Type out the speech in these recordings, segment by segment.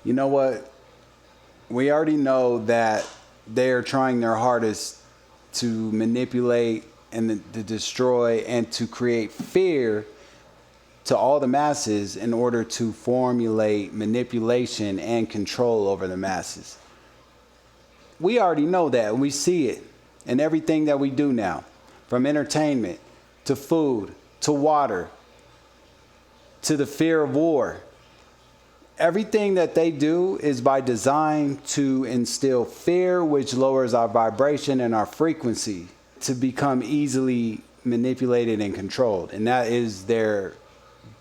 You know what? We already know that they're trying their hardest to manipulate and to destroy and to create fear to all the masses in order to formulate manipulation and control over the masses. We already know that, and we see it in everything that we do now, from entertainment to food to water to the fear of war. Everything that they do is by design to instill fear, which lowers our vibration and our frequency to become easily manipulated and controlled. And that is their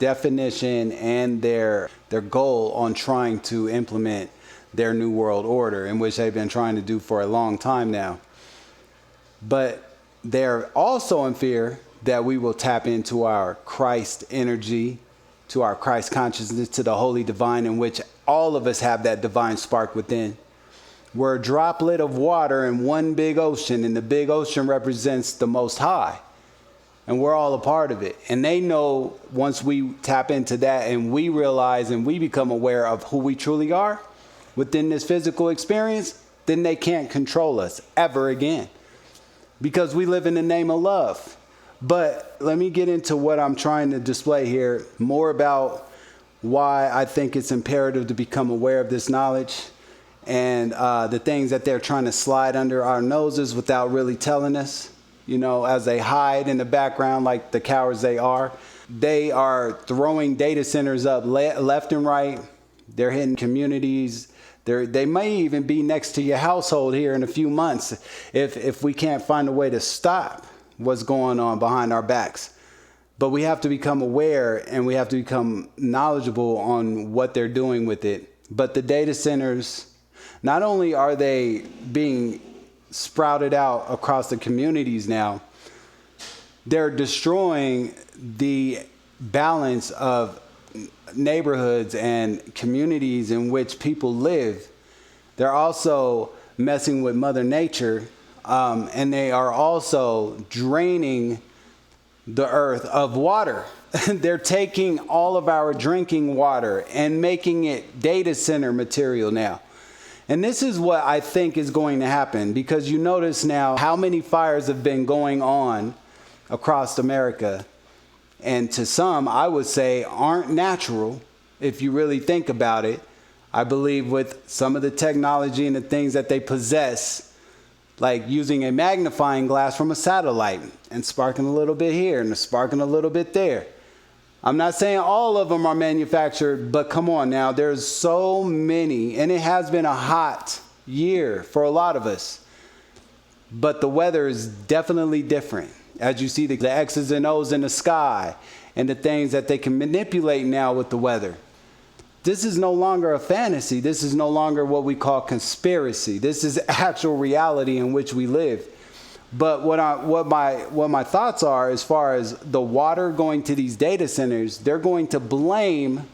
definition and their goal on trying to implement their new world order, in which they've been trying to do for a long time now. But they're also in fear that we will tap into our Christ energy, to our Christ consciousness, to the holy divine, in which all of us have that divine spark within. We're a droplet of water in one big ocean, and the big ocean represents the Most High. And we're all a part of it. And they know once we tap into that and we realize and we become aware of who we truly are within this physical experience, then they can't control us ever again. Because we live in the name of love. But let me get into what I'm trying to display here, more about why I think it's imperative to become aware of this knowledge and the things that they're trying to slide under our noses without really telling us, you know, as they hide in the background like the cowards they are. They are throwing data centers up left and right. They're hitting communities. They may even be next to your household here in a few months if we can't find a way to stop what's going on behind our backs. But we have to become aware and we have to become knowledgeable on what they're doing with it. But the data centers, not only are they being sprouted out across the communities now, they're destroying the balance of neighborhoods and communities in which people live. They're also messing with Mother Nature, and they are also draining the earth of water. They're taking all of our drinking water and making it data center material now. And this is what I think is going to happen, because you notice now how many fires have been going on across America. And to some, I would say, aren't natural, if you really think about it. I believe with some of the technology and the things that they possess, like using a magnifying glass from a satellite and sparking a little bit here and sparking a little bit there. I'm not saying all of them are manufactured, but come on now, there's so many, and it has been a hot year for a lot of us. But the weather is definitely different. As you see the X's and O's in the sky and the things that they can manipulate now with the weather. This is no longer a fantasy. This is no longer what we call conspiracy. This is actual reality in which we live. But what my thoughts are, as far as the water going to these data centers, they're going to blame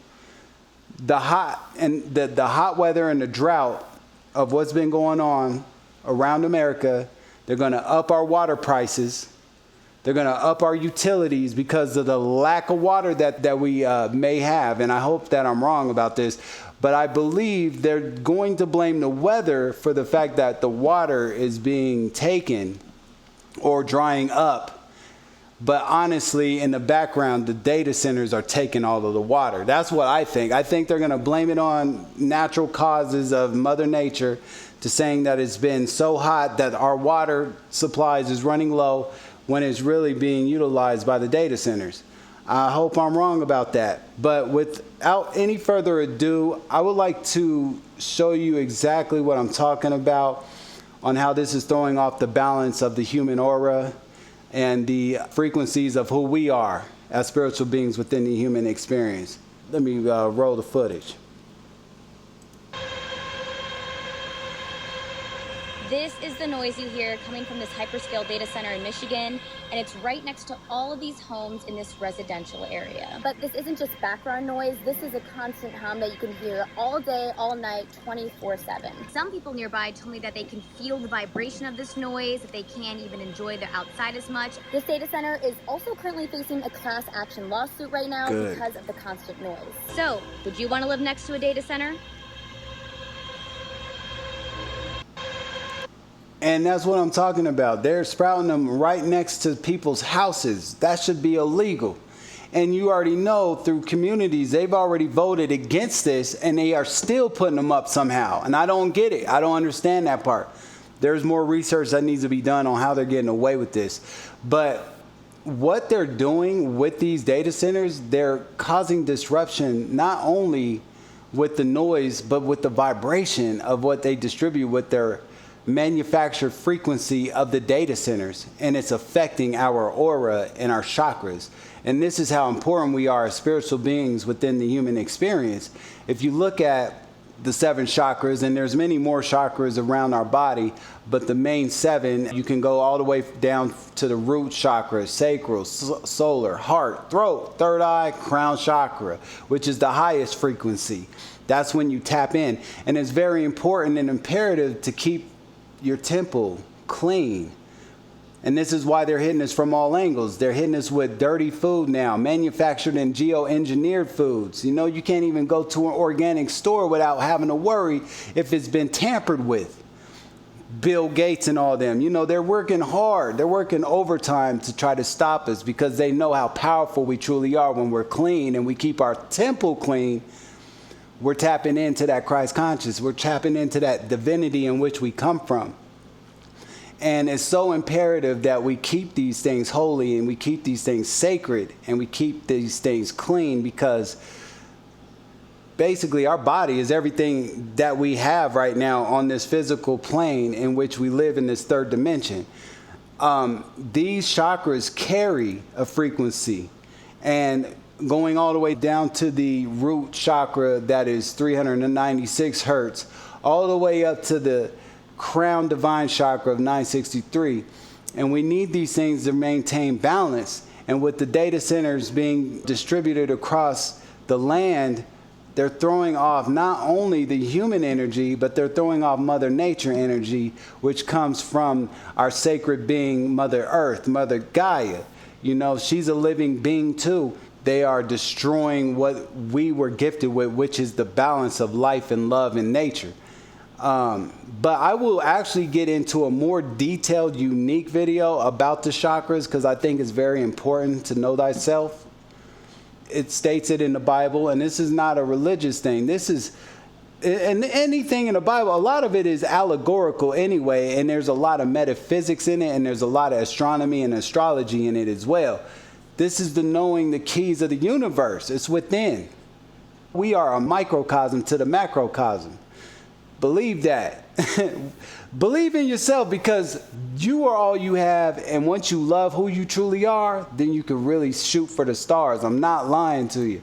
the hot weather and the drought of what's been going on around America. They're going to up our water prices. They're going to up our utilities because of the lack of water that we may have. And I hope that I'm wrong about this. But I believe they're going to blame the weather for the fact that the water is being taken or drying up. But honestly, in the background, the data centers are taking all of the water. That's what I think. I think they're going to blame it on natural causes of Mother Nature, to saying that it's been so hot that our water supplies is running low, when it's really being utilized by the data centers. I hope I'm wrong about that. But without any further ado, I would like to show you exactly what I'm talking about on how this is throwing off the balance of the human aura and the frequencies of who we are as spiritual beings within the human experience. Let me roll the footage. This is the noise you hear coming from this hyperscale data center in Michigan, and it's right next to all of these homes in this residential area. But this isn't just background noise. This is a constant hum that you can hear all day, all night, 24/7. Some people nearby told me that they can feel the vibration of this noise, that they can't even enjoy the outside as much. This data center is also currently facing a class action lawsuit right now because of the constant noise. So, would you want to live next to a data center? And that's what I'm talking about. They're sprouting them right next to people's houses. That should be illegal. And you already know through communities, they've already voted against this, and they are still putting them up somehow. And I don't get it. I don't understand that part. There's more research that needs to be done on how they're getting away with this. But what they're doing with these data centers, they're causing disruption not only with the noise, but with the vibration of what they distribute with their manufactured frequency of the data centers, and it's affecting our aura and our chakras. And this is how important we are as spiritual beings within the human experience. If you look at the 7 chakras, and there's many more chakras around our body, but the main 7, you can go all the way down to the root chakra, sacral, solar, heart, throat, third eye, crown chakra, which is the highest frequency. That's when you tap in. And it's very important and imperative to keep your temple clean. And this is why they're hitting us from all angles. They're hitting us with dirty food now, manufactured and geoengineered foods. You know, you can't even go to an organic store without having to worry if it's been tampered with. Bill Gates and all them, you know, they're working hard. They're working overtime to try to stop us because they know how powerful we truly are when we're clean and we keep our temple clean. We're tapping into that Christ conscious. We're tapping into that divinity in which we come from. And it's so imperative that we keep these things holy and we keep these things sacred and we keep these things clean, because basically our body is everything that we have right now on this physical plane in which we live in this third dimension. These chakras carry a frequency, and going all the way down to the root chakra that is 396 hertz, all the way up to the crown divine chakra of 963. And we need these things to maintain balance. And with the data centers being distributed across the land, they're throwing off not only the human energy, but they're throwing off Mother Nature energy, which comes from our sacred being, Mother Earth, Mother Gaia. You know, she's a living being too. They are destroying what we were gifted with, which is the balance of life and love in nature. But I will actually get into a more detailed, unique video about the chakras, because I think it's very important to know thyself. It states it in the Bible, and this is not a religious thing. This is, and anything in the Bible, a lot of it is allegorical anyway, and there's a lot of metaphysics in it, and there's a lot of astronomy and astrology in it as well. This is the knowing the keys of the universe. It's within. We are a microcosm to the macrocosm. Believe that. Believe in yourself, because you are all you have, and once you love who you truly are, then you can really shoot for the stars. I'm not lying to you.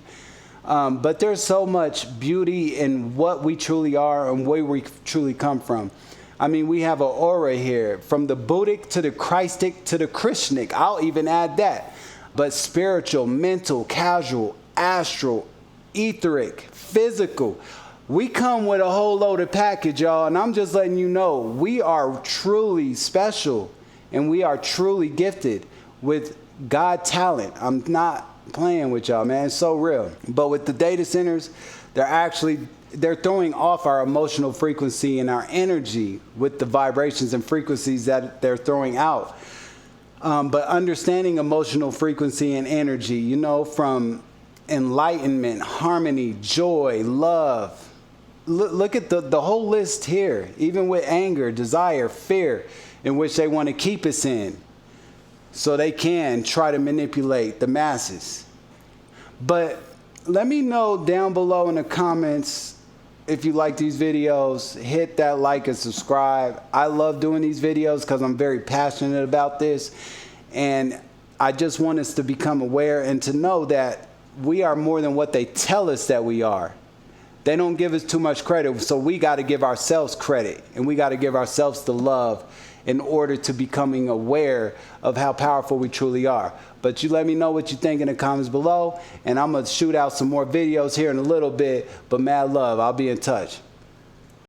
But there's so much beauty in what we truly are and where we truly come from. I mean, we have an aura here, from the Buddhic to the Christic to the Krishnic. I'll even add that. But spiritual, mental, casual, astral, etheric, physical. We come with a whole loaded package, y'all, and I'm just letting you know we are truly special and we are truly gifted with God talent. I'm not playing with y'all, man. It's so real. But with the data centers, they're throwing off our emotional frequency and our energy with the vibrations and frequencies that they're throwing out. But understanding emotional frequency and energy, you know, from enlightenment, harmony, joy, love. Look at the whole list here, even with anger, desire, fear, in which they want to keep us in, so they can try to manipulate the masses. But let me know down below in the comments if you like these videos. Hit that like and subscribe. I love doing these videos because I'm very passionate about this, and I just want us to become aware and to know that we are more than what they tell us that we are. They don't give us too much credit, so we got to give ourselves credit, and we got to give ourselves the love in order to becoming aware of how powerful we truly are. But you let me know what you think in the comments below, and I'm going to shoot out some more videos here in a little bit. But mad love. I'll be in touch.